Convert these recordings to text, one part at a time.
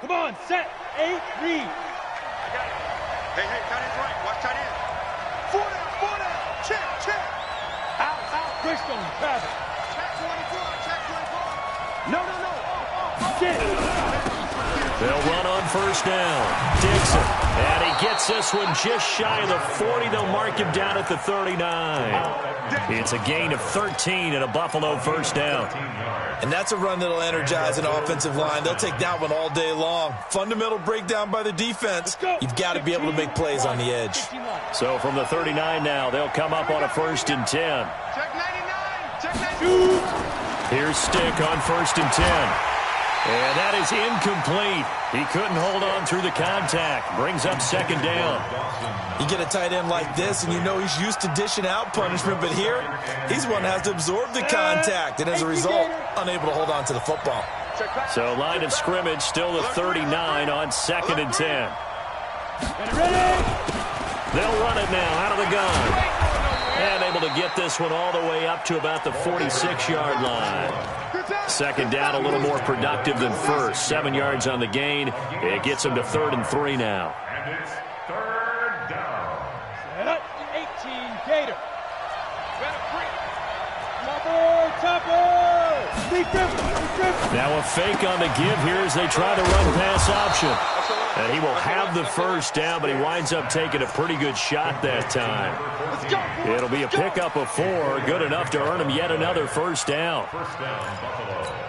Come on, set, 8, read. I got it. Hey, tight end's right. Watch tight end. 4 down. Check. Out, Bridgestone, grab it. Check 24. No. Sit. They'll run on first down. Dixon. And he gets this one just shy of the 40. They'll mark him down at the 39. It's a gain of 13 and a Buffalo first down. And that's a run that'll energize an offensive line. They'll take that one all day long. Fundamental breakdown by the defense. You've got to be able to make plays on the edge. So from the 39 now, they'll come up on a 1st and 10. Check 99. Here's Stick on 1st and 10. And that is incomplete. He couldn't hold on through the contact. Brings up 2nd down. You get a tight end like this, and you know he's used to dishing out punishment, but here, he's one that has to absorb the contact, and as a result, unable to hold on to the football. So line of scrimmage still the 39 on 2nd and 10. They'll run it now out of the gun. And able to get this one all the way up to about the 46-yard line. 2nd down, a little more productive than first. 7 yards on the gain. It gets him to 3rd and 3 now. And it's 3rd down. 18, Gator. Now a fake on the give here as they try the run-pass option. And he will have the first down, but he winds up taking a pretty good shot that time. It'll be a pickup of 4, good enough to earn him yet another first down. First down, Buffalo.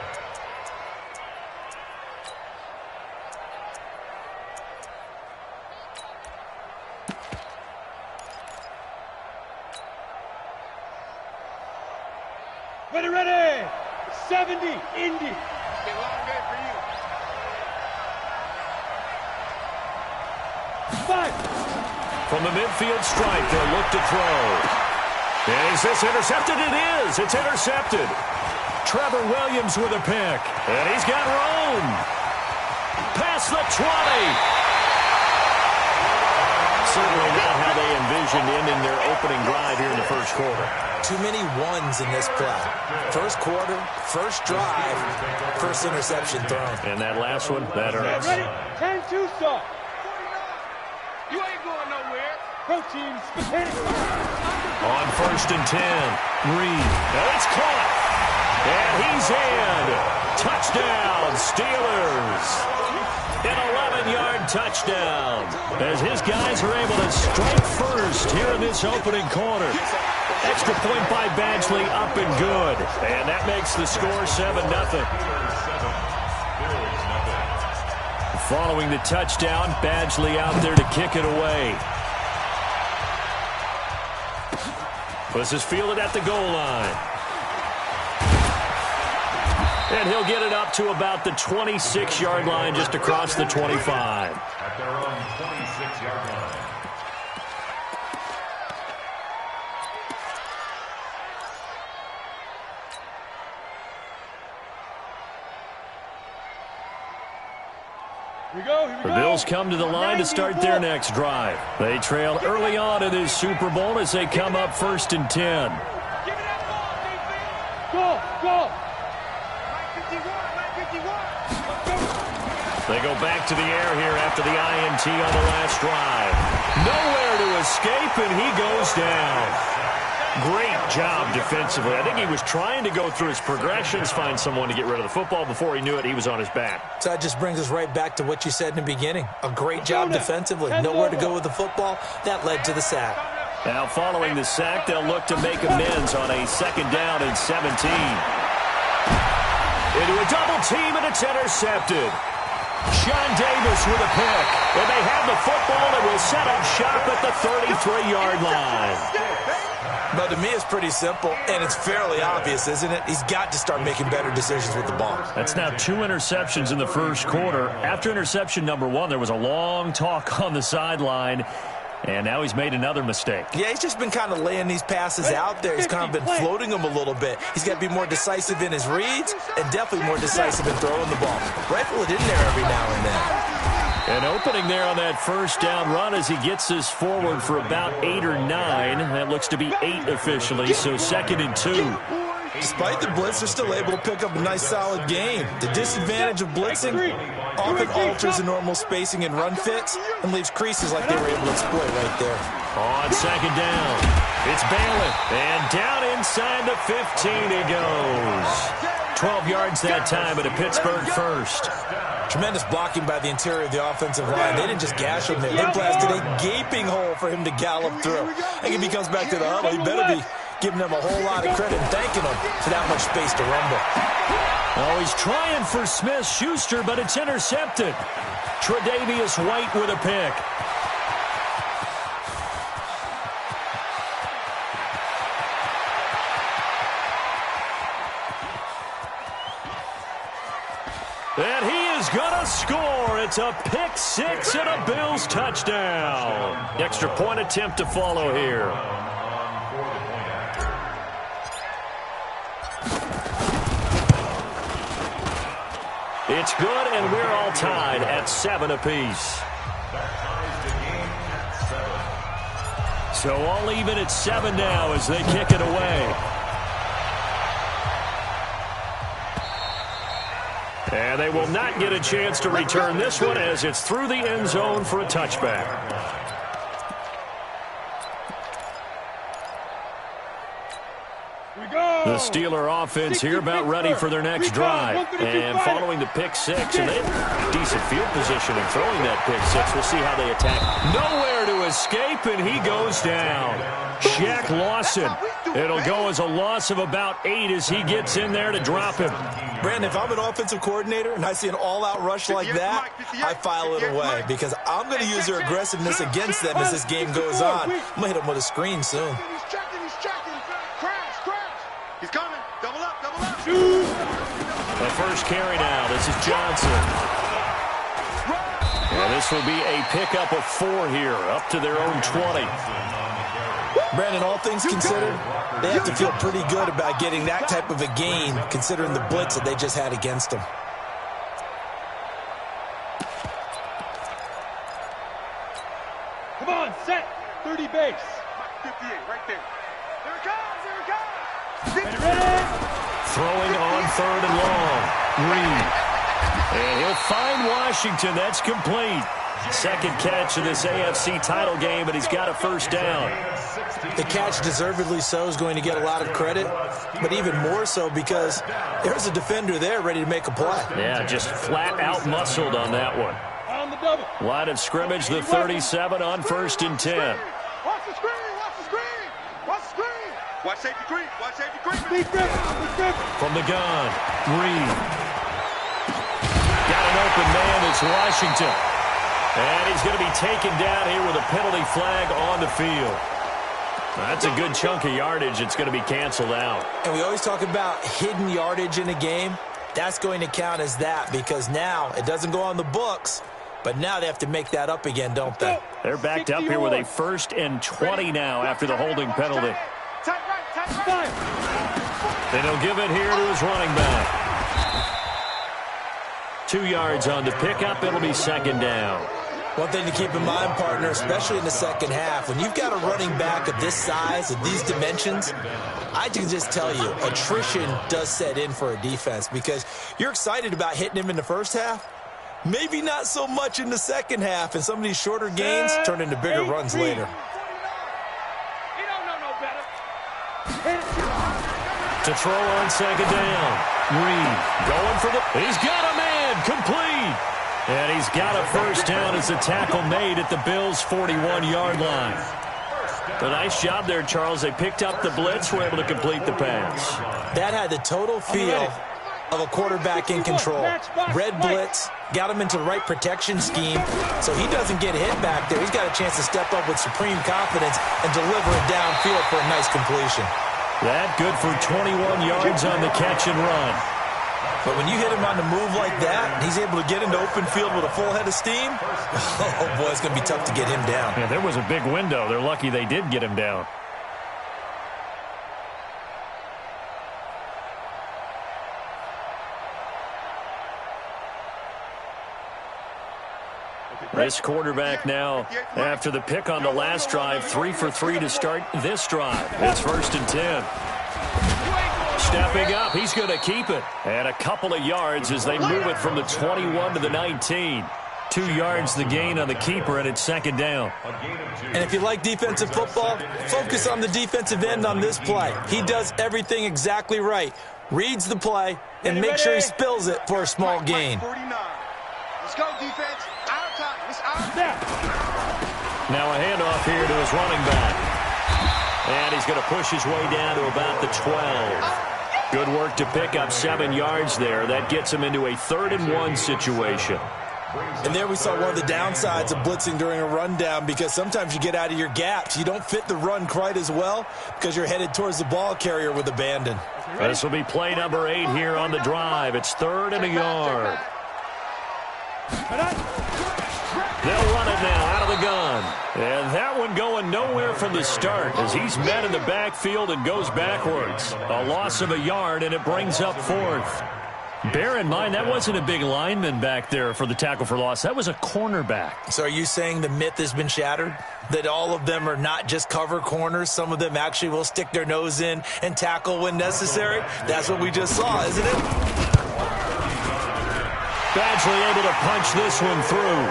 Ready. 70, Indy. Long day for you. 5. From the midfield stripe, they'll look to throw. Is this intercepted? It is. It's intercepted. Trevor Williams with a pick. And he's got room. Past the 20. Certainly not how they envisioned ending their opening drive here in the first quarter. Too many ones in this play. First quarter, first drive, first interception thrown. And that last one, that hurts. Ready? 10, Tucson. You ain't going nowhere. Protein spaghetti. On 1st and 10, Reed. And it's caught. And he's in. Touchdown, Steelers. An 11-yard touchdown as his guys are able to strike first here in this opening quarter. Extra point by Badgley, up and good. And that makes the score 7-0. Following the touchdown, Badgley out there to kick it away. This is fielded at the goal line. And he'll get it up to about the 26-yard line, just across the 25. At their own 26-yard line. Here we go. The Bills come to the line to start their next drive. They trail early on in this Super Bowl as they come up 1st and 10. Go. They go back to the air here after the INT on the last drive. Nowhere to escape, and he goes down. Great job defensively. I think he was trying to go through his progressions, find someone to get rid of the football. Before he knew it, he was on his back. So that just brings us right back to what you said in the beginning. A great job defensively. Nowhere to go with the football. That led to the sack. Now following the sack, they'll look to make amends on a 2nd down and 17. Into a double team, and it's intercepted. Sean Davis with a pick. And they have the football and will set up shop at the 33-yard line. But to me, it's pretty simple, and it's fairly obvious, isn't it? He's got to start making better decisions with the ball. That's now 2 interceptions in the first quarter. After interception number 1, there was a long talk on the sideline, and now he's made another mistake. Yeah, he's just been kind of laying these passes out there. He's kind of been floating them a little bit. He's got to be more decisive in his reads and definitely more decisive in throwing the ball. Rifle it in there every now and then. An opening there on that first down run as he gets this forward for about 8 or 9. That looks to be 8 officially, so 2nd and 2. Despite the blitz, they're still able to pick up a nice, solid game. The disadvantage of blitzing often alters the normal spacing and run fits and leaves creases like they were able to exploit right there. On second down, it's Balin, and down inside the 15 he goes. 12 yards that time at a Pittsburgh first. Tremendous blocking by the interior of the offensive line. They didn't just gash him there. They blasted a gaping hole for him to gallop through. I think if he comes back to the huddle, he better be giving them a whole lot of credit and thanking them for that much space to rumble. Oh, he's trying for Smith-Schuster, but it's intercepted. Tre'Davious White with a pick. And he is going to score. It's a pick six and a Bills touchdown. Extra point attempt to follow here. It's good, and we're all tied at 7 apiece. So all even at 7 now as they kick it away. And they will not get a chance to return this one as it's through the end zone for a touchback. The Steeler offense here about ready for their next drive. And following the pick six, and they have decent field position in throwing that pick six. We'll see how they attack. Nowhere to escape, and he goes down. Shaq Lawson. It'll go as a loss of about 8 as he gets in there to drop him. Brandon, if I'm an offensive coordinator and I see an all-out rush like that, I file it away because I'm going to use their aggressiveness against them as this game goes on. I'm going to hit them with a screen soon. He's coming. Double up, double up. The first carry now. This is Johnson. And this will be a pickup of 4 here, up to their own 20. Brandon, all things considered, they have to feel pretty good about getting that type of a gain, considering the blitz that they just had against them. Come on, set. 30 base. 58, right there. Here it comes, here it comes. Ready? Throwing on 3rd and long. Reed. And he'll find Washington. That's complete. Second catch of this AFC title game, and he's got a first down. The catch, deservedly so, is going to get a lot of credit, but even more so because there's a defender there ready to make a play. Yeah, just flat out muscled on that one. On the double. Line of scrimmage, the 37 on 1st and 10. Watch the screen, watch the screen, watch the screen. Watch safety green, watch safety green. Big grip, big grip. From the gun, Reed. Got an open man, it's Washington. And he's going to be taken down here with a penalty flag on the field. That's a good chunk of yardage. It's going to be canceled out. And we always talk about hidden yardage in a game. That's going to count as that because now it doesn't go on the books, but now they have to make that up again, don't they? They're backed up here with a 1st and 20 now after the holding penalty. And he'll give it here to his running back. 2 yards on the pickup. It'll be 2nd down. One thing to keep in mind, partner, especially in the second half, when you've got a running back of this size, of these dimensions, I can just tell you, attrition does set in for a defense because you're excited about hitting him in the first half. Maybe not so much in the second half, and some of these shorter gains turn into bigger runs later. You don't know no better. To throw on 2nd down. Reed going for the... He's got a man, complete. And he's got a first down as the tackle made at the Bills' 41-yard line. A nice job there, Charles. They picked up the blitz, were able to complete the pass. That had the total feel of a quarterback in control. Red blitz, got him into the right protection scheme, so he doesn't get hit back there. He's got a chance to step up with supreme confidence and deliver it downfield for a nice completion. That good for 21 yards on the catch and run. But when you hit him on the move like that, and he's able to get into open field with a full head of steam, oh boy, it's going to be tough to get him down. Yeah, there was a big window. They're lucky they did get him down. This quarterback now, after the pick on the last drive, 3 for 3 to start this drive. It's 1st and 10. Stepping up, he's going to keep it. And a couple of yards as they move it from the 21 to the 19. 2 yards the gain on the keeper, and it's second down. And if you like defensive football, focus on the defensive end on this play. He does everything exactly right. Reads the play and make sure he spills it for a small gain. 49. Let's go, defense. Our time. It's our time. Now a handoff here to his running back. And he's going to push his way down to about the 12. Good work to pick up 7 yards there. That gets him into a 3rd-and-1 situation. And there we saw one of the downsides of blitzing during a rundown, because sometimes you get out of your gaps. You don't fit the run quite as well because you're headed towards the ball carrier with abandon. This will be play number 8 here on the drive. It's 3rd and a yard. They'll run it now out of the gun. And that one going nowhere from the start as he's met in the backfield and goes backwards. A loss of a yard, and it brings up 4th. Bear in mind, that wasn't a big lineman back there for the tackle for loss. That was a cornerback. So are you saying the myth has been shattered? That all of them are not just cover corners? Some of them actually will stick their nose in and tackle when necessary? That's what we just saw, isn't it? Badgley able to punch this one through.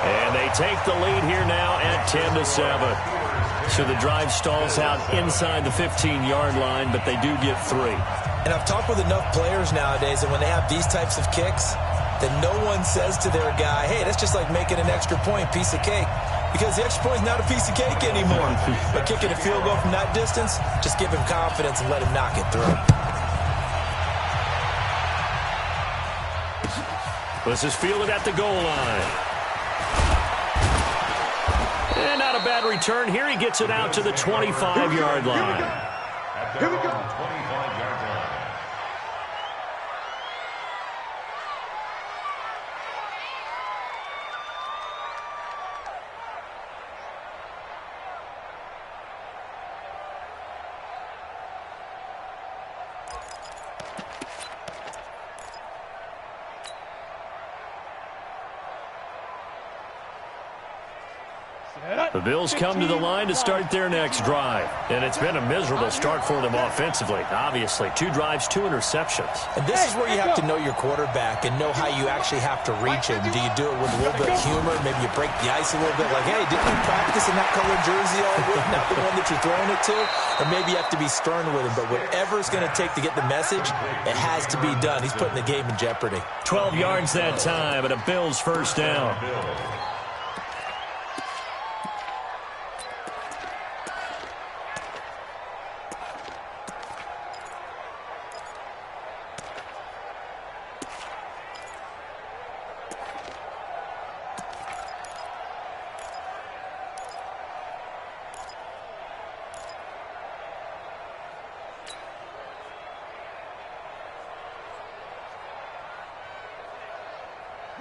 And they take the lead here now at 10-7. So the drive stalls out inside the 15-yard line, but they do get 3. And I've talked with enough players nowadays that when they have these types of kicks, that no one says to their guy, hey, that's just like making an extra point, piece of cake. Because the extra point is not a piece of cake anymore. But kicking a field goal from that distance, just give him confidence and let him knock it through. This is fielded at the goal line. And not a bad return. Here he gets it out to the 25-yard line. Here we go. The Bills come to the line to start their next drive. And it's been a miserable start for them offensively. Obviously, 2 drives, 2 interceptions. And this is where you have to know your quarterback and know how you actually have to reach him. Do you do it with a little bit of humor? Maybe you break the ice a little bit. Like, hey, didn't you practice in that colored jersey all week? Not the one that you're throwing it to? Or maybe you have to be stern with him. But whatever it's going to take to get the message, it has to be done. He's putting the game in jeopardy. 12 yards that time, and a Bills first down.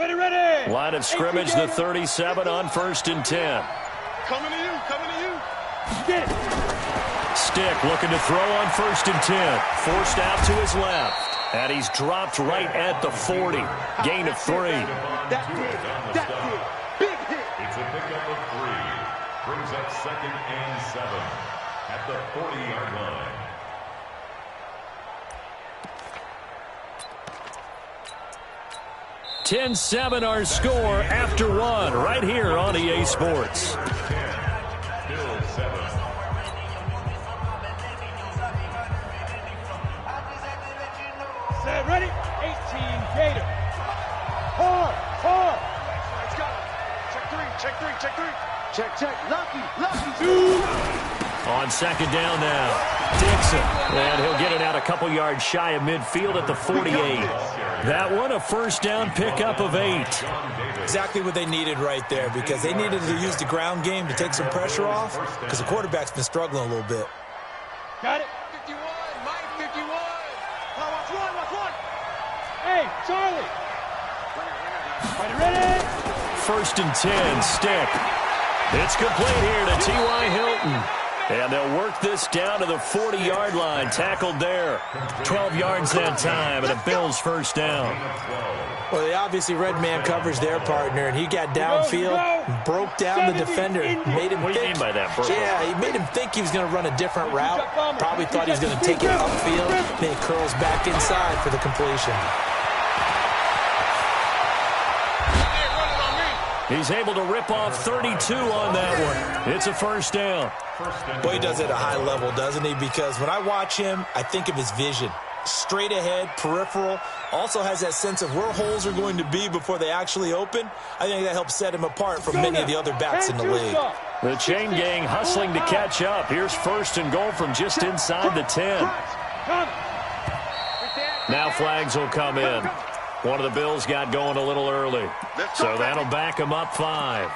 Ready. Line of scrimmage, the 37 on 1st and 10. Coming to you, coming to you. Get it. Stick looking to throw on 1st and 10. Forced out to his left. And he's dropped right at the 40. Gain of 3. That big hit. It's a pickup of 3. Brings up 2nd and 7 at the 40-yard line. (10-7) our score after 1 right here on EA Sports. Bills 7. Set, ready. 18, Gator. Hard. Let's go. Check 3. Check. Lucky. On 2nd down now, Dixon. And he'll get it out a couple yards shy of midfield at the 48. That one, a first down pickup of 8. Exactly what they needed right there, because they needed to use the ground game to take some pressure off, because the quarterback's been struggling a little bit. Got it. 51, Mike 51. Watch one. Hey, Charlie. Ready. 1st and 10, Stick. It's complete here to T.Y. Hilton. And they'll work this down to the 40-yard line. Tackled there. 12 yards that time, and a Bills first down. Well, they obviously read man coverage their partner, and he got downfield, broke down the defender, made him What do you think. mean by that, bro? Yeah, he made him think he was going to run a different route. Probably thought he was going to take it upfield. Then he curls back inside for the completion. He's able to rip off 32 on that one. It's a first down. Boy, he does it at a high level, doesn't he? Because when I watch him, I think of his vision. Straight ahead, peripheral, also has that sense of where holes are going to be before they actually open. I think that helps set him apart from many of the other backs in the league. The chain gang hustling to catch up. Here's first and goal from just inside the 10. Now flags will come in. One of the Bills got going a little early, so that'll back him up 5.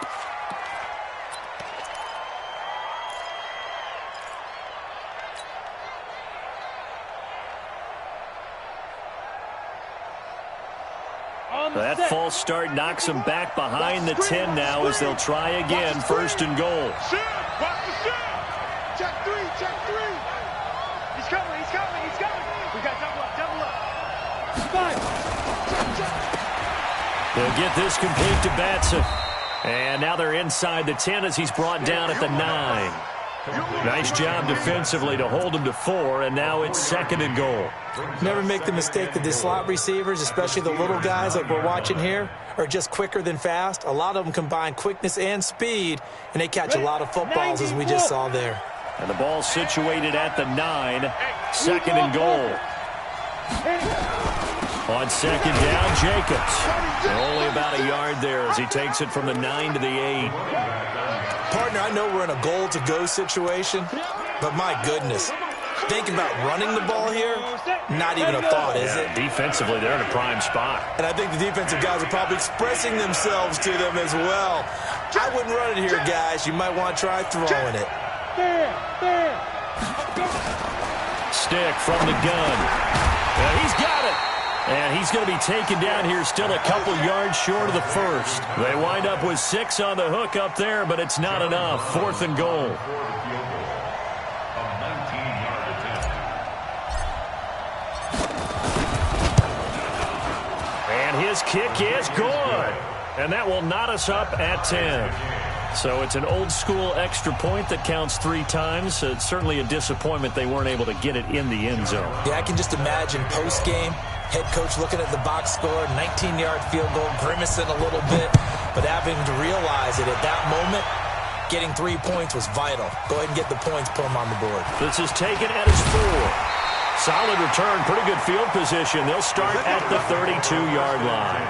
That false start knocks him back behind the 10 now as they'll try again, first and goal. Watch the shot. Check 3, check 3. He's coming, he's coming, he's coming. We got double up, double up. They'll get this complete to Batson. And now they're inside the 10 as he's brought down at the 9. Nice job defensively to hold him to 4, and now it's second and goal. Never make the mistake that the slot receivers, especially the little guys like we're watching here, are just quicker than fast. A lot of them combine quickness and speed, and they catch a lot of footballs, as we just saw there. And the ball situated at the 9, second and goal. On second down, Jacobs. Only about a yard there as he takes it from the 9 to the 8. Partner, I know we're in a goal-to-go situation, but my goodness, think about running the ball here, not even a thought, is it? Defensively, they're in a prime spot. And I think the defensive guys are probably expressing themselves to them as well. I wouldn't run it here, guys. You might want to try throwing it. Stick from the gun. He's got it. And he's going to be taken down here still a couple yards short of the first. They wind up with 6 on the hook up there, but it's not enough. Fourth and goal. And his kick is good. And that will knot us up at 10. So it's an old-school extra point that counts 3 times. So it's certainly a disappointment they weren't able to get it in the end zone. Yeah, I can just imagine post-game, head coach looking at the box score, 19-yard field goal, grimacing a little bit, but having to realize that at that moment, getting 3 points was vital. Go ahead and get the points, put them on the board. This is taken at his 4. Solid return, pretty good field position. They'll start at the 32-yard line.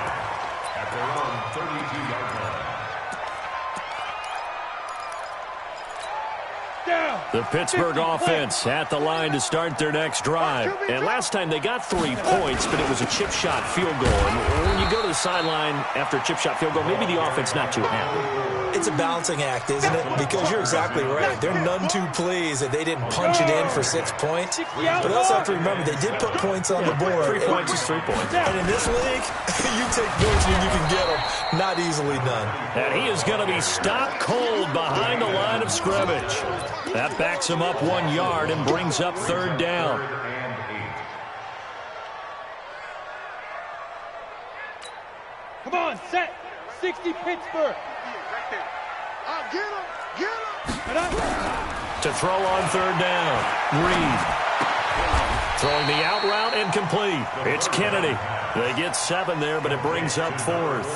At their own 32-yard line. The Pittsburgh offense at the line to start their next drive. And last time they got 3 points, but it was a chip shot field goal. And when you go to the sideline after a chip shot field goal, maybe the offense not too happy. It's a balancing act, isn't it? Because you're exactly right. They're none too pleased that they didn't punch it in for 6 points. But they also have to remember they did put points on the board. 3 points is 3 points. And in this league, you take points when you can get them. Not easily done. And he is going to be stopped cold behind the line of scrimmage. That backs him up 1 yard and brings up third down. Come on, set. 60 Pittsburgh. Get him. To throw on third down, Reed. Throwing the out route incomplete. It's Kennedy. They get 7 there, but it brings up 4th.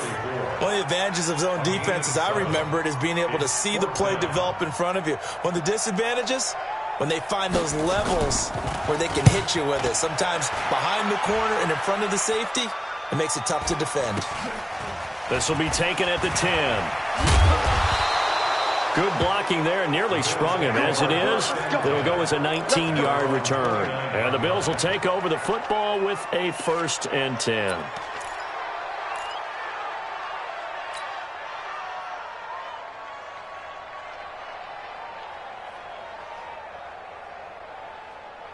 One of the advantages of zone defense, as I remember it, is being able to see the play develop in front of you. One of the disadvantages, when they find those levels where they can hit you with it. Sometimes behind the corner and in front of the safety, it makes it tough to defend. This will be taken at the 10. Good blocking there, nearly sprung him. As it is, it'll go as a 19-yard return. And the Bills will take over the football with a 1st and 10.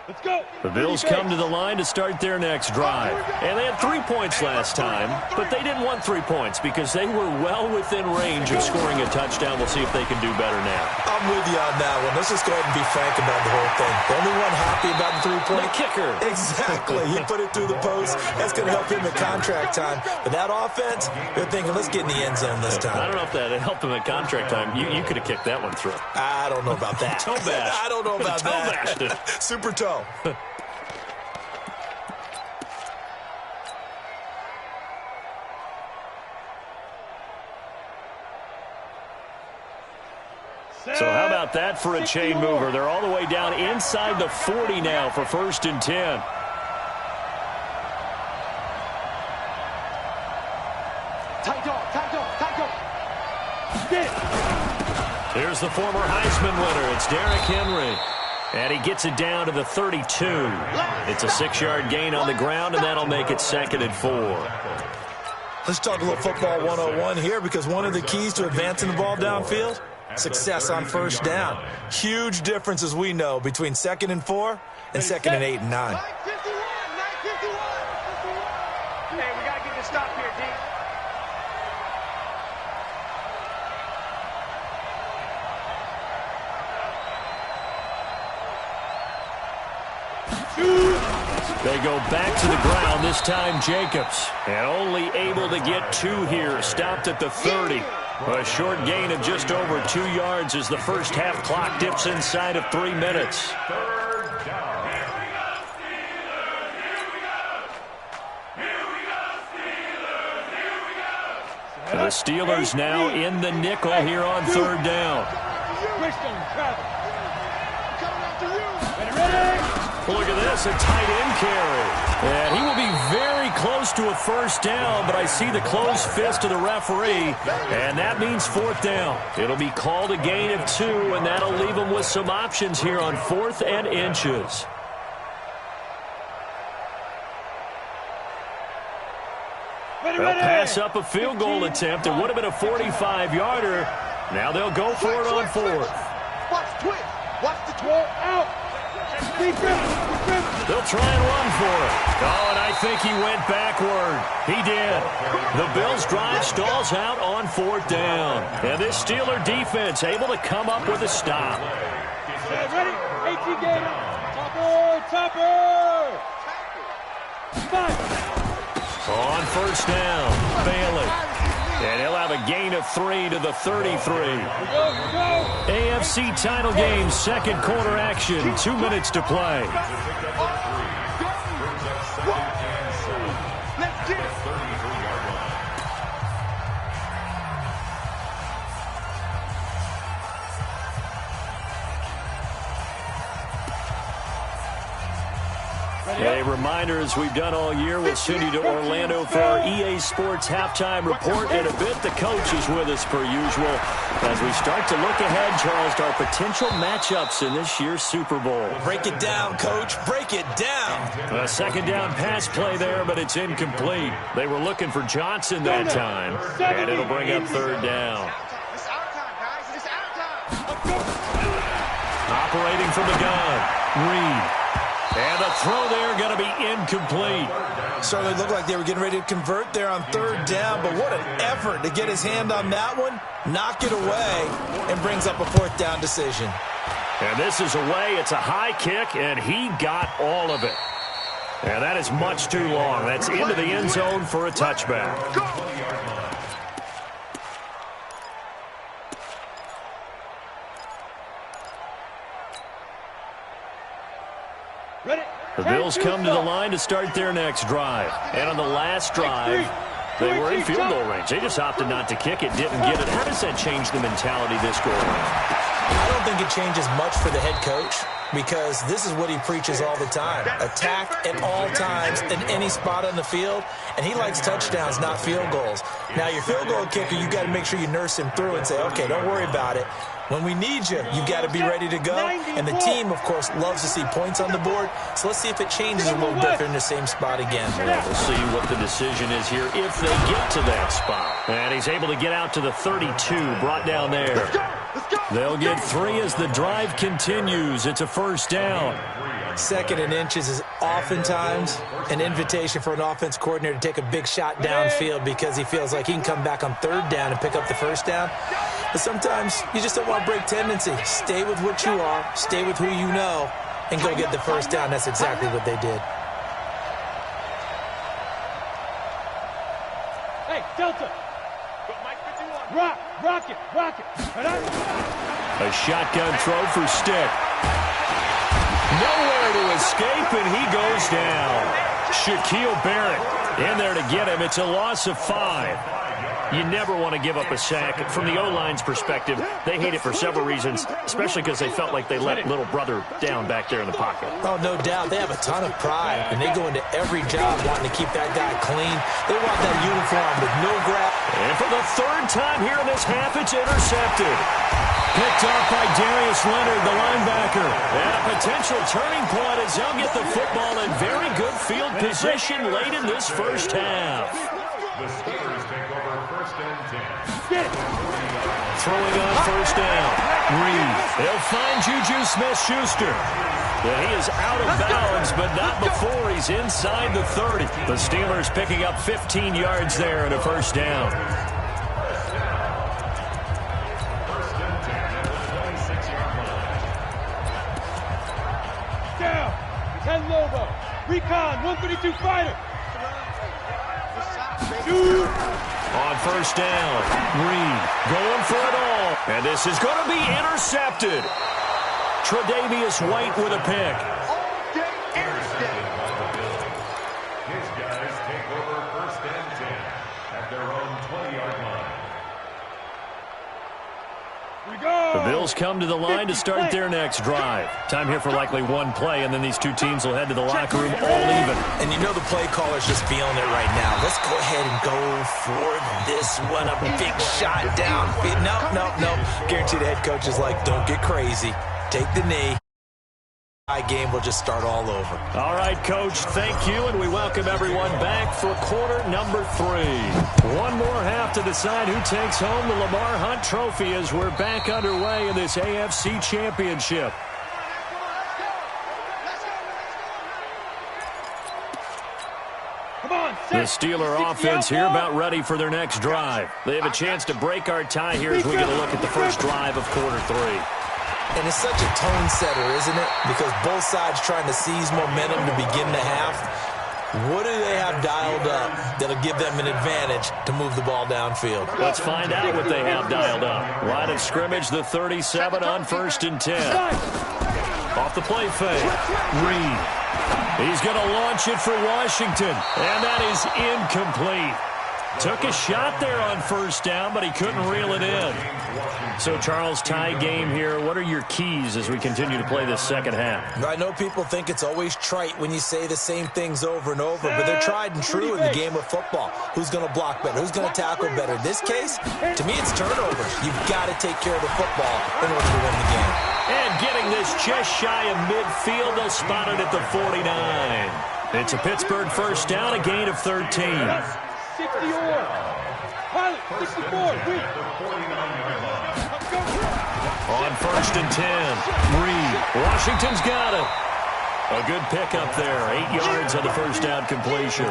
Let's go. The Bills come to the line to start their next drive. And they had 3 points last time, but they didn't want 3 points because they were well within range of scoring a touchdown. We'll see if they can do better now. I'm with you on that one. Let's just go ahead and be frank about the whole thing. The only one happy about the 3-point? The kicker. Exactly. He put it through the post. That's going to help him at contract time. But that offense, they're thinking, let's get in the end zone this time. I don't know if that helped him at contract time. You could have kicked that one through. I don't know about that. Toe bash. I don't know about toe that. Bashed it. Super toe. So how about that for a chain mover? They're all the way down inside the 40 now for 1st and 10. Tight dog, tight dog, tight dog. Here's the former Heisman winner. It's Derrick Henry. And he gets it down to the 32. It's a 6-yard gain on the ground, and that'll make it 2nd and 4. Let's talk a little football 101 here, because one of the keys to advancing the ball downfield, success on 1st down. Huge difference, as we know, between 2nd and 4 and 2nd and 8 and 9. 951, 951. Hey, we got to get this stop here, D. They go back to the ground, this time Jacobs. And only able to get 2 here, stopped at the 30. A short gain of just over 2 yards as the first half clock dips inside of 3 minutes. The Steelers now in the nickel here on 3rd down. Look at this, a tight end carry. And he will be very close to a 1st down, but I see the closed fist of the referee, and that means 4th down. It'll be called a gain of 2, and that'll leave them with some options here on 4th and inches. They'll pass up a field goal attempt. It would have been a 45-yarder. Now they'll go for it on 4th. Watch the twist. Watch the twist. Out. They'll try and run for it. Oh, and I think he went backward. He did. The Bills' drive stalls out on 4th down. And this Steeler defense able to come up with a stop. Ready? 18 gainer. Topper. On 1st down, Bailey. And he'll have a gain of 3 to the 33. AFC title game, 2nd quarter action, 2 minutes to play. Let's get it. A reminder, as we've done all year, we'll send you to Orlando for our EA Sports halftime report. In a bit, the coach is with us per usual as we start to look ahead, Charles, to our potential matchups in this year's Super Bowl. Break it down, Coach. Break it down. A 2nd down pass play there, but it's incomplete. They were looking for Johnson that time, and it'll bring up 3rd down. It's our time, guys. It's our time. Operating from the gun, Reed. And the throw there going to be incomplete. Certainly looked like they were getting ready to convert there on 3rd down, but what an effort to get his hand on that one, knock it away, and brings up a 4th down decision. And this is away. It's a high kick, and he got all of it. And that is much too long. That's into the end zone for a touchback. The Bills come to the line to start their next drive. And on the last drive, they were in field goal range. They just opted not to kick it, didn't get it. How does that change the mentality this go around? I don't think it changes much for the head coach, because this is what he preaches all the time. Attack at all times in any spot on the field, and he likes touchdowns, not field goals. Now, your field goal kicker, you got to make sure you nurse him through and say, okay, don't worry about it. When we need you, you've got to be ready to go. And the team, of course, loves to see points on the board. So let's see if it changes a little bit if they're in the same spot again. Well, we'll see what the decision is here if they get to that spot. And he's able to get out to the 32, brought down there. They'll get 3 as the drive continues. It's a 1st down. Second and inches is oftentimes an invitation for an offense coordinator to take a big shot downfield because he feels like he can come back on third down and pick up the first down. But sometimes you just don't want to break tendency. Stay with what you are, stay with who you know, and go get the first down. That's exactly what they did. Hey, Delta. Rock it. A shotgun throw for Stick. Nowhere to escape, and he goes down. Shaquille Barrett in there to get him. It's a loss of 5. You never want to give up a sack. From the O-line's perspective, they hate it for several reasons, especially because they felt like they let little brother down back there in the pocket. Oh, no doubt. They have a ton of pride, and they go into every job wanting to keep that guy clean. They want that uniform with no grab. And for the third time here in this half, it's intercepted. Picked off by Darius Leonard, the linebacker. And a potential turning point as they'll get the football in very good field position late in this first half. The Steelers take over first and 10. Throwing on first down. Reed. They'll find Juju Smith-Schuster. Well, he is out of bounds, but not before he's inside the 30. The Steelers picking up 15 yards there and a first down. First and 10 at the 26-yard line. Down. Ken Lobo. Recon, 132 fighter. On first down, Reed going for it all. And this is going to be intercepted. Tre'Davious White with a pick. Intercepted by the Bills. His guys take over first and 10 at their own 20-yard line. We go. The Bills come to the line to start their next drive. Time here for likely one play, and then these two teams will head to the locker room all even. And you know the play caller's just feeling it right now. Let's go ahead and go for this one. A big shot down. No. Guarantee the head coach is like, don't get crazy. Take the knee. Game will just start all over. All right, Coach, thank you, and we welcome everyone back for quarter number 3. One more half to decide who takes home the Lamar Hunt Trophy as we're back underway in this AFC Championship. Come on, The Steeler offense here about ready for their next drive. They have a chance to break our tie here as we get a look at the first drive of quarter 3. And it's such a tone setter, isn't it? Because both sides trying to seize momentum to begin the half. What do they have dialed up that'll give them an advantage to move the ball downfield? Let's find out what they have dialed up. Line of scrimmage, the 37 on first and 10. Off the play fake. Reed. He's going to launch it for Washington. And that is incomplete. Took a shot there on first down, but he couldn't reel it in. So, Charles, tie game here. What are your keys as we continue to play this second half? I know people think it's always trite when you say the same things over and over, but they're tried and true in the game of football. Who's going to block better? Who's going to tackle better? In this case, to me, it's turnovers. You've got to take care of the football in order to win the game. And getting this just shy of midfield, they'll spot it at the 49. It's a Pittsburgh first down, a gain of 13. 60 or. Pilot, 64, Reed. On first and 10, Reed. Washington's got it. A good pickup there. 8 yards on the first down completion.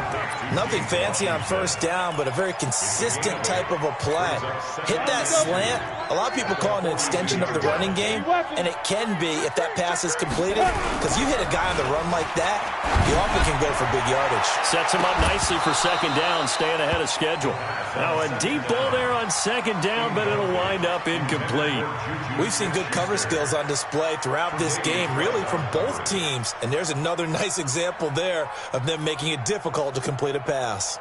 Nothing fancy on first down, but a very consistent type of a play. Hit that slant. A lot of people call it an extension of the running game, and it can be if that pass is completed, because you hit a guy on the run like that, you often can go for big yardage. Sets him up nicely for second down, staying ahead of schedule. Now a deep ball there on second down, but it'll wind up incomplete. We've seen good cover skills on display throughout this game, really from both teams. And there's another nice example there of them making it difficult to complete a pass.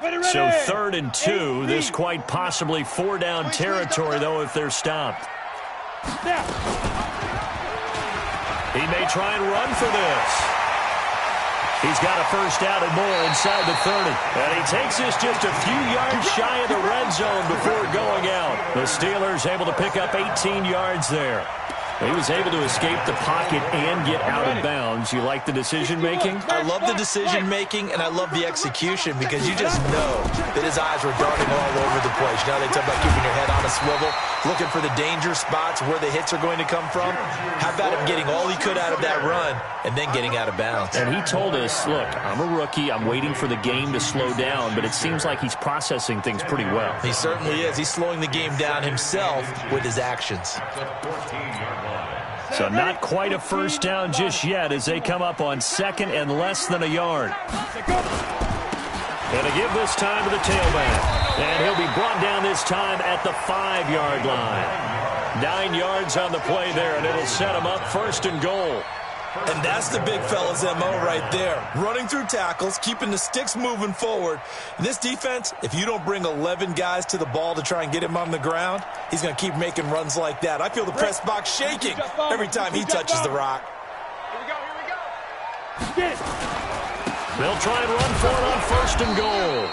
So 3rd and 2, this quite possibly 4-down territory, though, if they're stopped. He may try and run for this. He's got a first down and more inside the 30. And he takes this just a few yards shy of the red zone before going out. The Steelers able to pick up 18 yards there. He was able to escape the pocket and get out of bounds. You like the decision-making? I love the decision-making, and I love the execution because you just know that his eyes were darting all over the place. You know, they talk about keeping your head on a swivel, looking for the danger spots where the hits are going to come from. How about him getting all he could out of that run and then getting out of bounds? And he told us, look, I'm a rookie. I'm waiting for the game to slow down, but it seems like he's processing things pretty well. He certainly is. He's slowing the game down himself with his actions. So not quite a first down just yet as they come up on second and less than a yard. And to give this time to the tailback. And he'll be brought down this time at the 5-yard line. 9 yards on the play there, and it'll set him up first and goal. And that's the big fella's MO right there. Running through tackles, keeping the sticks moving forward. In this defense, if you don't bring 11 guys to the ball to try and get him on the ground, he's going to keep making runs like that. I feel the press box shaking every time he touches the rock. Here we go. Get it. They'll try and run for it on first and goal.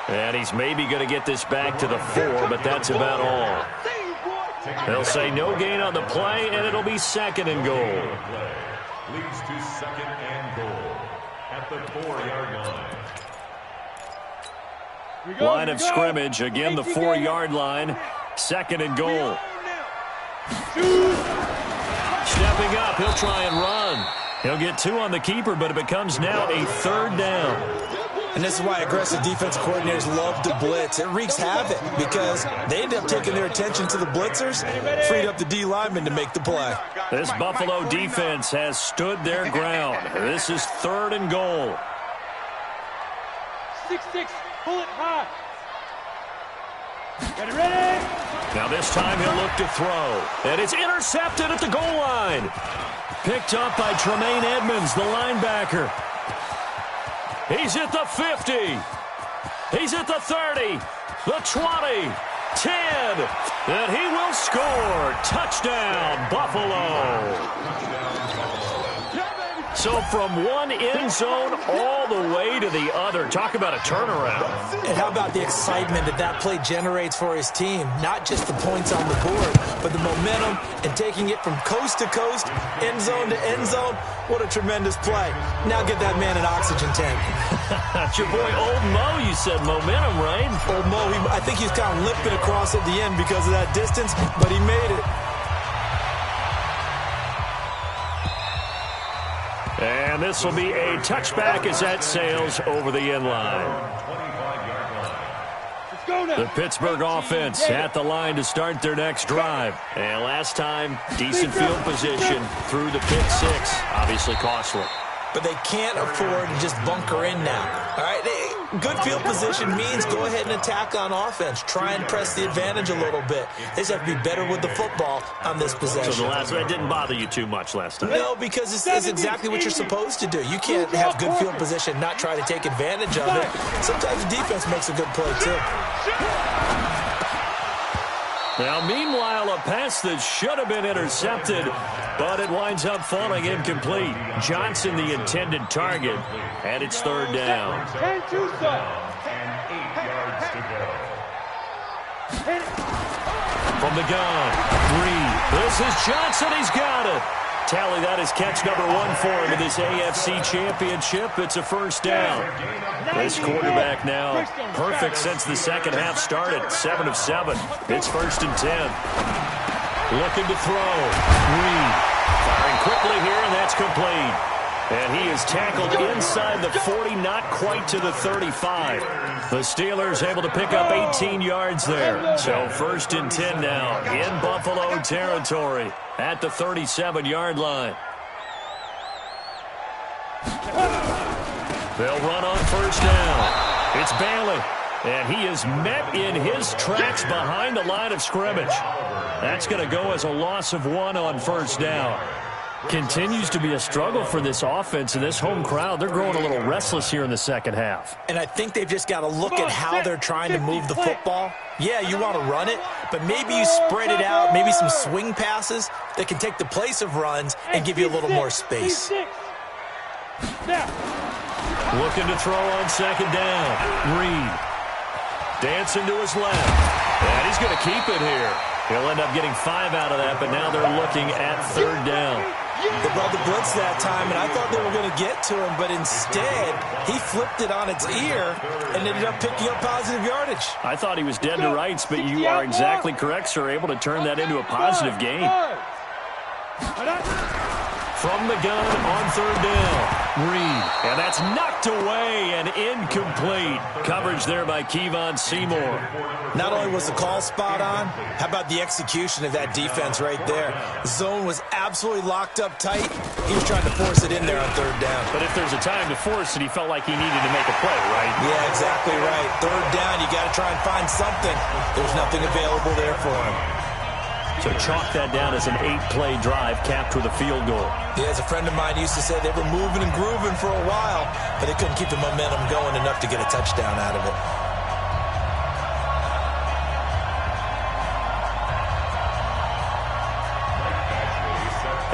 And he's maybe going to get this back to the 4, but that's about all. They'll say no gain on the play, and it'll be second and goal. Leads to second and goal at the 4-yard line. Line of scrimmage, again the 4-yard line. Second and goal. Stepping up, he'll try and run. He'll get 2 on the keeper, but it becomes now a 3rd down. And this is why aggressive defense coordinators love to blitz. It wreaks havoc because they end up taking their attention to the blitzers, freed up the D lineman to make the play. This Buffalo defense has stood their ground. This is 3rd and goal. 6-6, pull it high. Get it ready. Now this time he'll look to throw. And it's intercepted at the goal line. Picked up by Tremaine Edmonds, the linebacker. He's at the 50. He's at the 30. The 20. 10. And he will score. Touchdown, Buffalo. So from one end zone all the way to the other. Talk about a turnaround. And how about the excitement that play generates for his team? Not just the points on the board, but the momentum and taking it from coast to coast, end zone to end zone. What a tremendous play. Now get that man an oxygen tank. That's your boy Old Mo. You said momentum, right? Old Mo, I think he's kind of limping across at the end because of that distance, but he made it. And this will be a touchback as that sails over the end line. The Pittsburgh offense at the line to start their next drive. And last time, decent field position through the pick 6. Obviously costly. But they can't afford to just bunker in now. All right, good field position means go ahead and attack on offense. Try and press the advantage a little bit. They just have to be better with the football on this possession. So that didn't bother you too much last time? No, because it's exactly what you're supposed to do. You can't have good field position and not try to take advantage of it. Sometimes the defense makes a good play, too. Now, meanwhile, a pass that should have been intercepted, but it winds up falling incomplete. Johnson, the intended target, and it's 3rd down. And 8 yards to go. From the gun, Reed. This is Johnson. He's got it. Tally, that is catch number 1 for him in this AFC Championship. It's a 1st down. This quarterback now perfect since the second half started. 7 of 7. It's 1st and 10. Looking to throw. Reed firing quickly here, and that's complete. And he is tackled inside the 40, not quite to the 35. The Steelers able to pick up 18 yards there. So 1st and 10 now in Buffalo territory at the 37-yard line. They'll run on 1st down. It's Bailey. And he is met in his tracks behind the line of scrimmage. That's going to go as a loss of 1 on 1st down. Continues to be a struggle for this offense and this home crowd. They're growing a little restless here in the second half. And I think they've just got to look at how they're trying to move the football. Yeah, you want to run it, but maybe you spread it out, maybe some swing passes that can take the place of runs and give you a little more space. Looking to throw on 2nd down. Reed dancing to his left. And he's going to keep it here. He'll end up getting 5 out of that, but now they're looking at 3rd down. They brought the blitz that time, and I thought they were going to get to him, but instead he flipped it on its ear and ended up picking up positive yardage. I thought he was dead to rights, but you are exactly correct, sir, able to turn that into a positive gain. From the gun on 3rd down, Reed. And that's knocked away and incomplete. Coverage there by Kevon Seymour. Not only was the call spot on, how about the execution of that defense right there? The zone was absolutely locked up tight. He was trying to force it in there on 3rd down. But if there's a time to force it, he felt like he needed to make a play, right? Yeah, exactly right. 3rd down, you got to try and find something. There's nothing available there for him. So chalk that down as an 8-play drive capped with a field goal. Yeah, as a friend of mine used to say, they were moving and grooving for a while, but they couldn't keep the momentum going enough to get a touchdown out of it.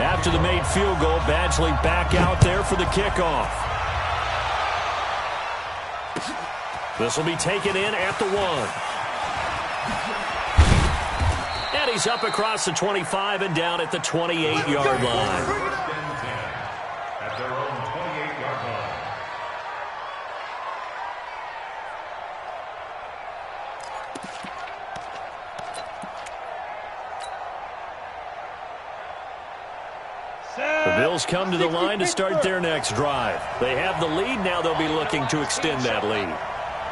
After the made field goal, Badgley back out there for the kickoff. This will be taken in at the 1. And he's up across the 25 and down at the 28-yard line. At their own 28-yard line. The Bills come to the line to start their next drive. They have the lead. Now they'll be looking to extend that lead.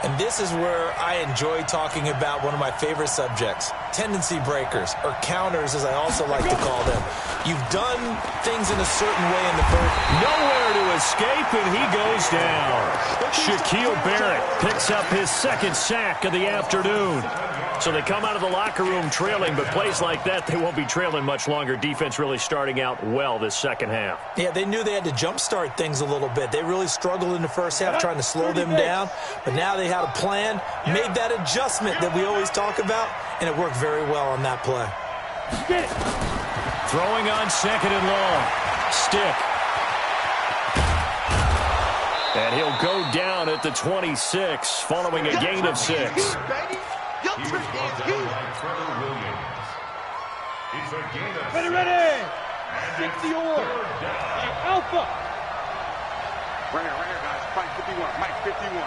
And this is where I enjoy talking about one of my favorite subjects, tendency breakers, or counters as I also like to call them. You've done things in a certain way in the first. Nowhere to escape, and he goes down. Shaquille Barrett picks up his 2nd sack of the afternoon. So they come out of the locker room trailing, but plays like that, they won't be trailing much longer. Defense really starting out well this 2nd half. Yeah, they knew they had to jumpstart things a little bit. They really struggled in the first half trying to slow them down, but now they had a plan, made that adjustment that we always talk about, and it worked very well on that play. Throwing on 2nd and long. Stick. And he'll go down at the 26 following a gain of 6. He was brought down by Trevor Williams. It's a gain of 6. Ready. And it's 60 or 3rd down. Alpha. Right here, guys. Mike 51. Mike 51.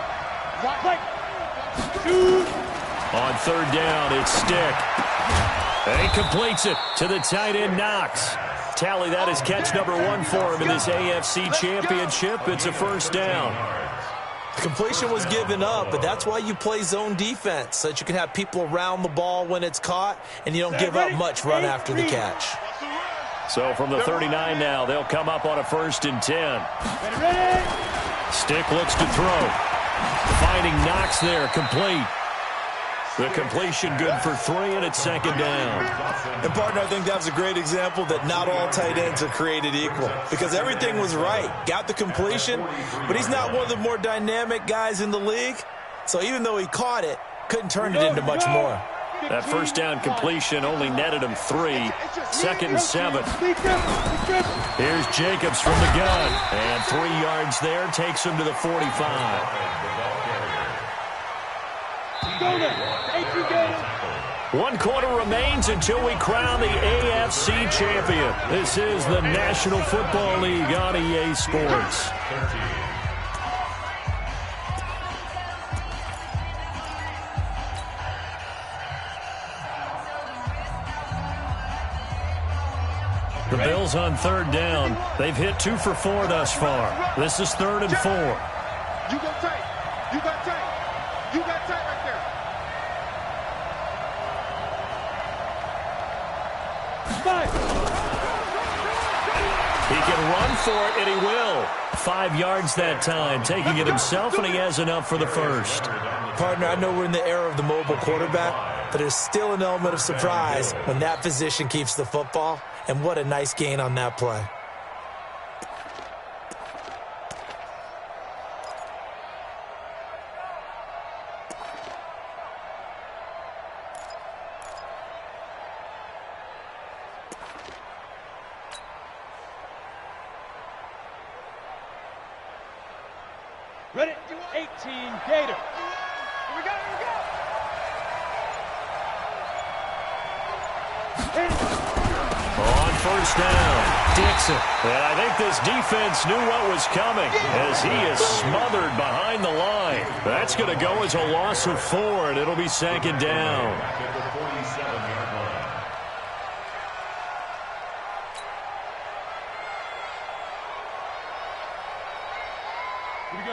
Mike. Shoot. On 3rd down, it's Stick. And he completes it to the tight end, Knox. Tally, that is catch number 1 for him in this AFC Championship. It's a 1st down. The completion was given up, but that's why you play zone defense, so that you can have people around the ball when it's caught, and you don't give up much run after the catch. So from the 39 now, they'll come up on a 1st and 10. Stick looks to throw. Finding Knox there, complete. The completion good for 3, and it's 2nd down. And, partner, I think that was a great example that not all tight ends are created equal, because everything was right. Got the completion, but he's not one of the more dynamic guys in the league. So even though he caught it, couldn't turn it into much more. That 1st down completion only netted him 3. 2nd and 7. Here's Jacobs from the gun. And 3 yards there takes him to the 45. 1 quarter remains until we crown the AFC champion. This is the National Football League on EA Sports. The Bills on 3rd down. They've hit 2 for 4 thus far. This is 3rd and 4. You go tight. You got tight. You got tight right there. He can run for it, and he will. 5 yards that time, taking it himself, and he has enough for the 1st. Partner, I know we're in the era of the mobile quarterback, but there's still an element of surprise when that physician keeps the football, and what a nice gain on that play. Ready? 18 Gator. Here we go. Here we go. On first down, Dixon. And I think this defense knew what was coming as he is smothered behind the line. That's going to go as a loss of 4, and it'll be second down.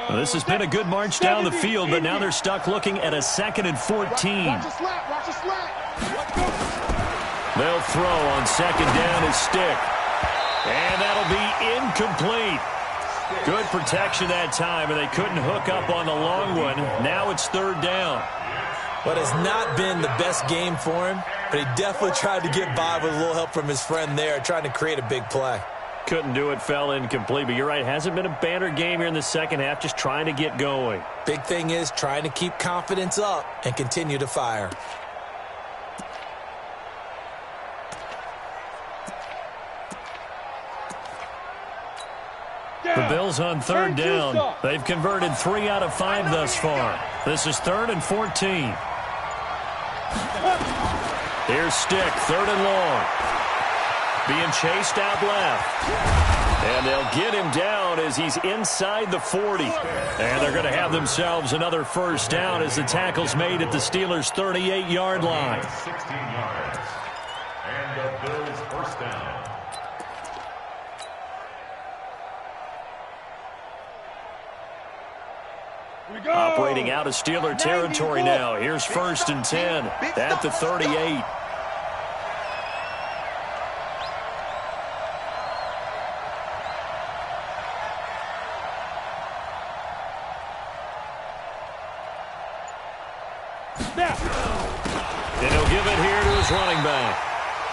Well, this has been a good march down the field, but now they're stuck looking at a 2nd and 14. Watch the slap. Watch the slap. They'll throw on second down his stick. And that'll be incomplete. Good protection that time, and they couldn't hook up on the long one. Now it's 3rd down. What has not been the best game for him, but he definitely tried to get by with a little help from his friend there, trying to create a big play. Couldn't do it, fell incomplete. But you're right, hasn't been a banner game here in the second half, just trying to get going. Big thing is trying to keep confidence up and continue to fire. The Bills on 3rd down. They've converted 3 out of 5 thus far. This is 3rd and 14. Here's Stick, 3rd and long. Being chased out left. And they'll get him down as he's inside the 40. And they're going to have themselves another first down as the tackle's made at the Steelers' 38-yard line. 16 yards. And the Bills first down. Operating out of Steeler territory now. Here's 1st and 10 at the 38. And he'll give it here to his running back.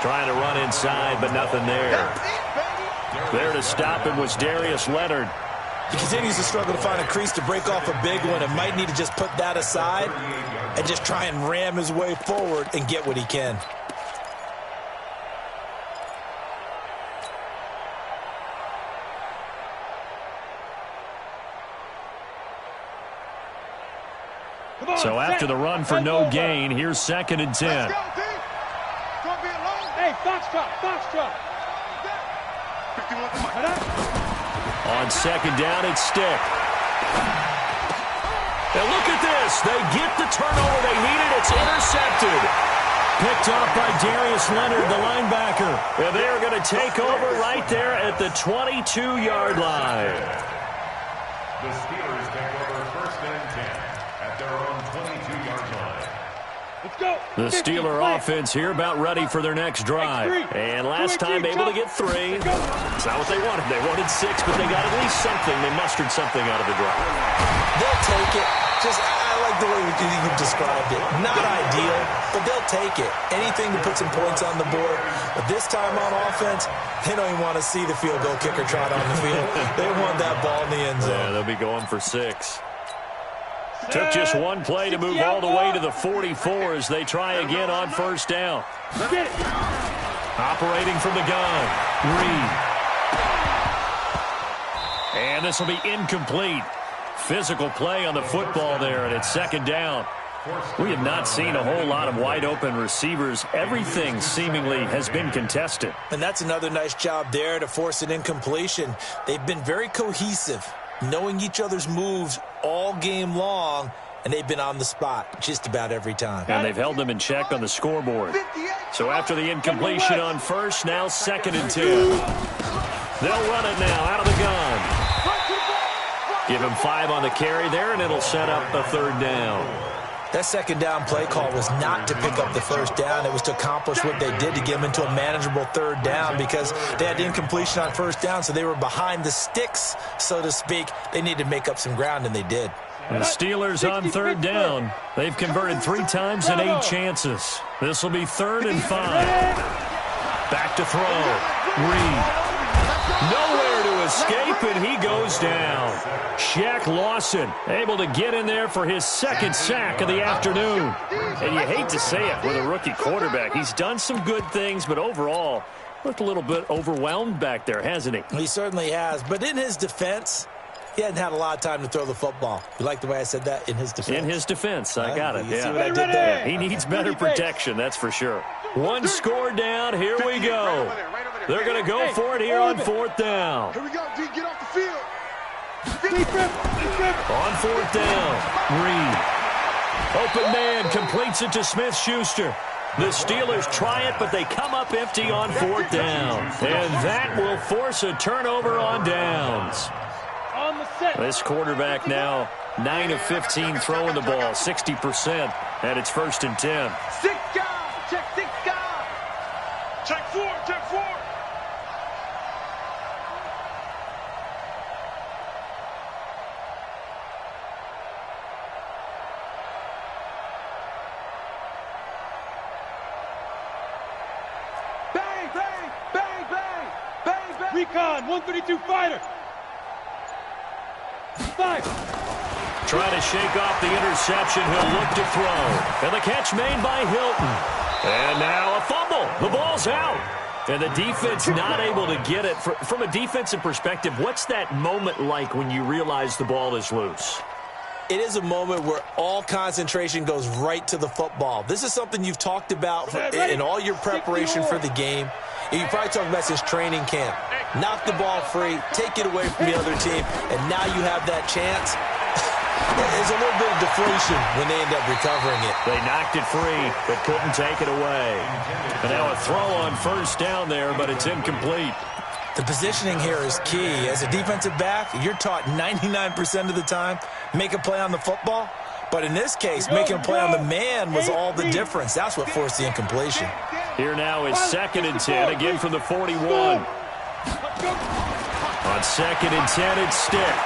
Trying to run inside, but nothing there. There to stop him was Darius Leonard. He continues to struggle to find a crease to break off a big one and might need to just put that aside and just try and ram his way forward and get what he can. So after the run for no gain, here's 2nd and 10. Hey, Foxtrot. On 2nd down, it's Stick. And look at this. They get the turnover they needed. It's intercepted. Picked off by Darius Leonard, the linebacker. And they're going to take over right there at the 22-yard line. The Steelers take over 1st and 10 at their own 22-yard line. Let's go. The Steeler offense here about ready for their next drive. And last time able to get 3. It's not what they wanted. They wanted 6, but they got at least something. They mustered something out of the drive. They'll take it. I like the way you've described it. Not ideal, but they'll take it. Anything to put some points on the board. But this time on offense, they don't even want to see the field goal kicker trot on the field. They want that ball in the end zone. Yeah, they'll be going for 6. Took just one play to move all the way to the 44 as they try again on 1st down. Operating from the gun, Reed. And this will be incomplete. Physical play on the football there, and it's 2nd down. We have not seen a whole lot of wide-open receivers. Everything seemingly has been contested. And that's another nice job there to force an incompletion. They've been very cohesive, knowing each other's moves all game long, and they've been on the spot just about every time. And they've held them in check on the scoreboard. So after the incompletion on 1st, now 2nd and 2. They'll run it now out of the gun. Give him 5 on the carry there, and it'll set up a 3rd down. That 2nd down play call was not to pick up the 1st down. It was to accomplish what they did to get them into a manageable 3rd down because they had incompletion on 1st down, so they were behind the sticks, so to speak. They needed to make up some ground, and they did. The Steelers on 3rd down. They've converted 3 times and 8 chances. This will be 3rd and 5. Back to throw. Reed. Nowhere to escape, and he goes down. Shaq Lawson able to get in there for his 2nd sack of the afternoon. And you hate to say it with a rookie quarterback. He's done some good things, but overall, looked a little bit overwhelmed back there, hasn't he? He certainly has. But in his defense, He hadn't had a lot of time to throw the football. You like the way I said that? In his defense? In his defense. I got it. You see Yeah. what I did there? He needs better protection, that's for sure. One score down. Here we go. They're going to go for it here on 4th down. Here we go, D. Get off the field. On 4th down, Reed. Open man completes it to Smith-Schuster. The Steelers try it, but they come up empty on 4th down. And that will force a turnover on downs. This quarterback now 9 of 15 throwing the ball, 60%, and it's 1st and 10. 6 guys. Check 6 guys. Check 4. Check 4. Bang, bang, bang, bang, bang, bang. Recon, 132 fighter. 5. Trying to shake off the interception. He'll look to throw. And the catch made by Hilton. And now a fumble. The ball's out. And the defense not able to get it. From a defensive perspective, what's that moment like when you realize the ball is loose? It is a moment where all concentration goes right to the football. This is something you've talked about in all your preparation for the game. You probably talked about since training camp. Knock the ball free, take it away from the other team, and now you have that chance. There's a little bit of deflation when they end up recovering it. They knocked it free, but couldn't take it away. And now a throw on 1st down there, but it's incomplete. The positioning here is key. As a defensive back, you're taught 99% of the time, make a play on the football. But in this case, making a play on the man was all the difference. That's what forced the incompletion. Here now is 2nd and 10, again from the 41. On 2nd and 10, it's Stick.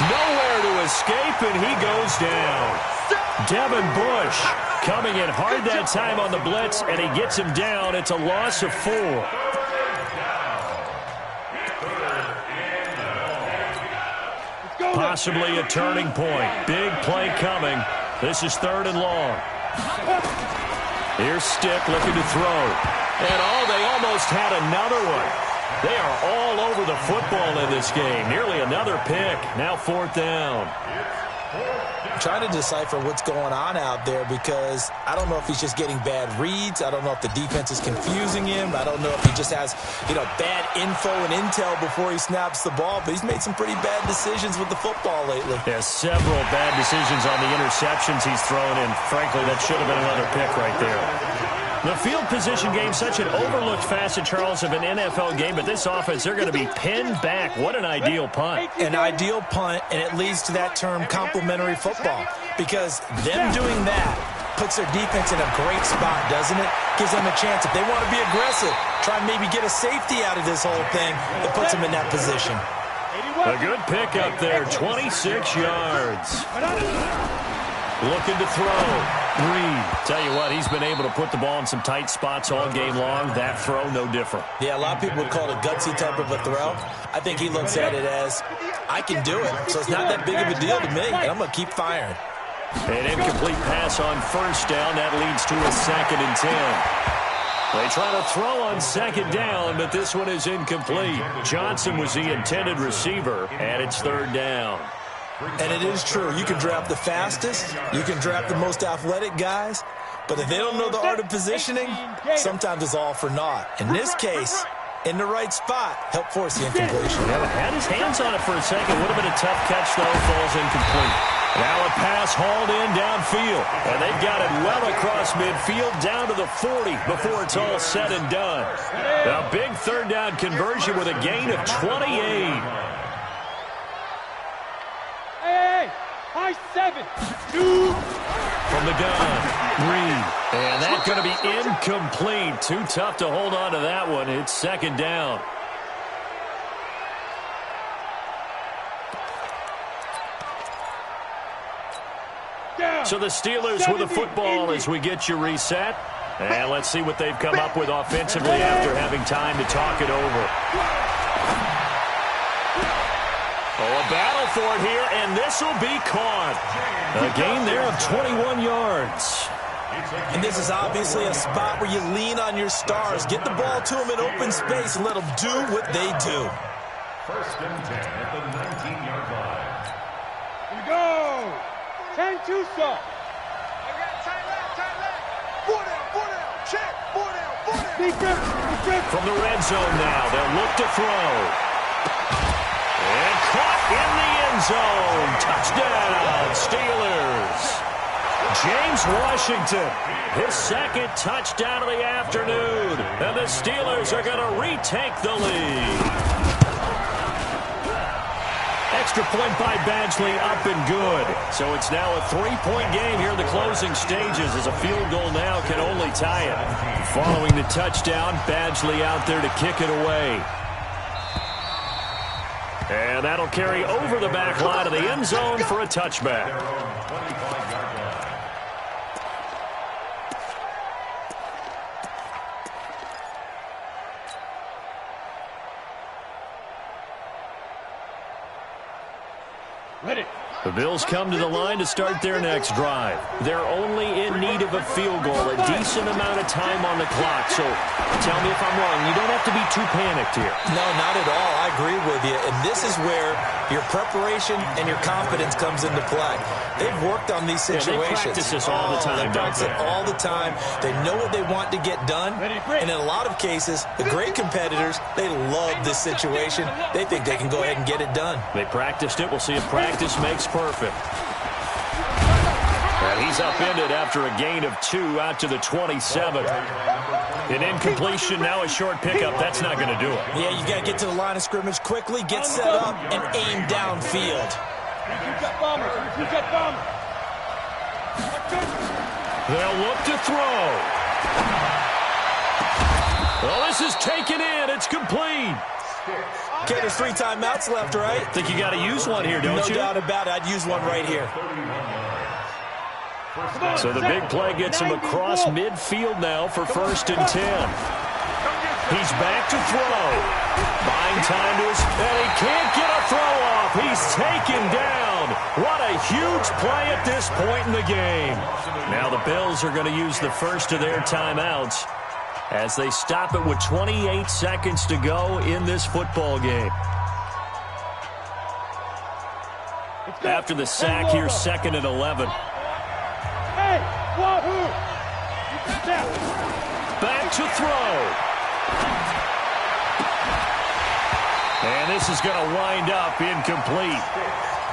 Nowhere to escape, and he goes down. Devin Bush coming in hard that time on the blitz, and he gets him down. It's a loss of 4. Possibly a turning point. Big play coming. This is 3rd and long. Here's Stick looking to throw. And they almost had another one. They are all over the football in this game. Nearly another pick. Now 4th down. I'm trying to decipher what's going on out there because I don't know if he's just getting bad reads. I don't know if the defense is confusing him. I don't know if he just has, bad info and intel before he snaps the ball. But he's made some pretty bad decisions with the football lately. Yeah, several bad decisions on the interceptions he's thrown, and frankly, that should have been another pick right there. The field position game, such an overlooked facet, Charles, of an NFL game, but this offense, they're going to be pinned back. What an ideal punt. An ideal punt, and it leads to that term complementary football, because them doing that puts their defense in a great spot, doesn't it? Gives them a chance. If they want to be aggressive, try and maybe get a safety out of this whole thing, it puts them in that position. A good pick up there, 26 yards. Looking to throw. Reed. Tell you what, he's been able to put the ball in some tight spots all game long. That throw, no different. Yeah, a lot of people would call it a gutsy type of a throw. I think he looks at it as, I can do it, so it's not that big of a deal to me, and I'm going to keep firing. An incomplete pass on 1st down. That leads to a 2nd and 10. They try to throw on 2nd down, but this one is incomplete. Johnson was the intended receiver, and it's 3rd down. And it is true. You can draft the fastest. You can draft the most athletic guys. But if they don't know the art of positioning, sometimes it's all for naught. In this case, in the right spot, help force the incompletion. Yeah, had his hands on it for a second. Would have been a tough catch, though. Falls incomplete. Now a pass hauled in downfield. And they've got it well across midfield down to the 40 before it's all said and done. A big 3rd down conversion with a gain of 28. High 7. 2. From the gun, Reed. And that's going to be incomplete. Too tough to hold on to that one. It's 2nd down. So the Steelers with the football as we get you reset. And let's see what they've come up with offensively after having time to talk it over. Oh, a battle for it here, and this will be caught. A gain there of 21 yards. And this is obviously a spot where you lean on your stars. Get the ball to them in open space and let them do what they do. First and 10 at the 19-yard line. Here we go. 10-2 stop. Tight left. 4 down, check. 4 down. Defense. From the red zone now, they'll look to throw. And caught in the end zone. Touchdown, Steelers. James Washington, his second touchdown of the afternoon. And the Steelers are going to retake the lead. Extra point by Badgley up and good. So it's now a 3-point game here in the closing stages as a field goal now can only tie it. Following the touchdown, Badgley out there to kick it away. And that'll carry over the back line of the end zone for a touchback. Ready. The Bills come to the line to start their next drive. They're only in need of a field goal, a decent amount of time on the clock. So tell me if I'm wrong. You don't have to be too panicked here. No, not at all. I agree with you. And this is where your preparation and your confidence comes into play. They've worked on these situations. Yeah, they practice this all the time. They practice it all the time. They know what they want to get done. And in a lot of cases, the great competitors, they love this situation. They think they can go ahead and get it done. They practiced it. We'll see if practice makes perfect. And he's upended after a gain of 2 out to the 27. An incompletion, now a short pickup. That's not going to do it. Yeah, you got to get to the line of scrimmage quickly, get set up, and aim downfield. They'll look to throw. Well, this is taken in. It's complete. Okay, there's 3 timeouts left, right? Think you got to use one here, don't you? No doubt about it. I'd use one right here. So the big play gets him across midfield now for 1st and 10. He's back to throw. Buying time to his... And he can't get a throw off. He's taken down. What a huge play at this point in the game. Now the Bills are going to use the first of their timeouts as they stop it with 28 seconds to go in this football game. After the sack, here's 2nd and 11. Hey, wahoo! Back to throw. And this is going to wind up incomplete.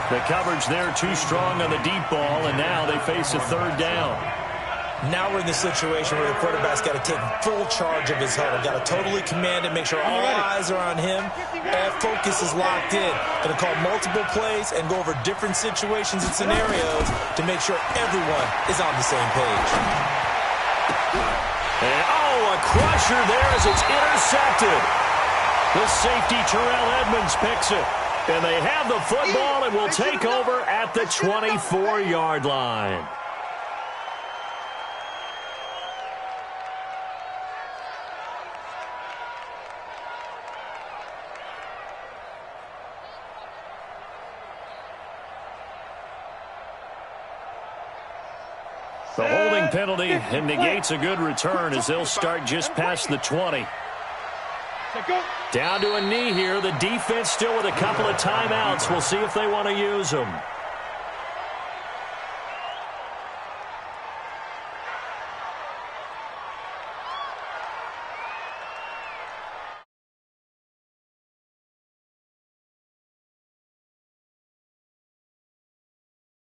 The coverage there too strong on the deep ball, and now they face a 3rd down. Now we're in the situation where the quarterback's got to take full charge of his huddle. Got to totally command it, make sure all eyes are on him. All focus is locked in. Going to call multiple plays and go over different situations and scenarios to make sure everyone is on the same page. And, a crusher there as it's intercepted. The safety, Terrell Edmonds, picks it. And they have the football and will take over at the 24-yard line. The holding penalty and negates a good return as they'll start just past the 20. Down to a knee here. The defense still with a couple of timeouts. We'll see if they want to use them.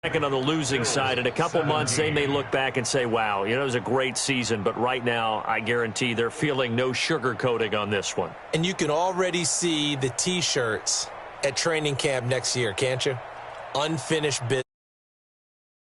Second on the losing side. In a couple months, they may look back and say, wow, it was a great season. But right now, I guarantee they're feeling no sugarcoating on this one. And you can already see the T-shirts at training camp next year, can't you? Unfinished business.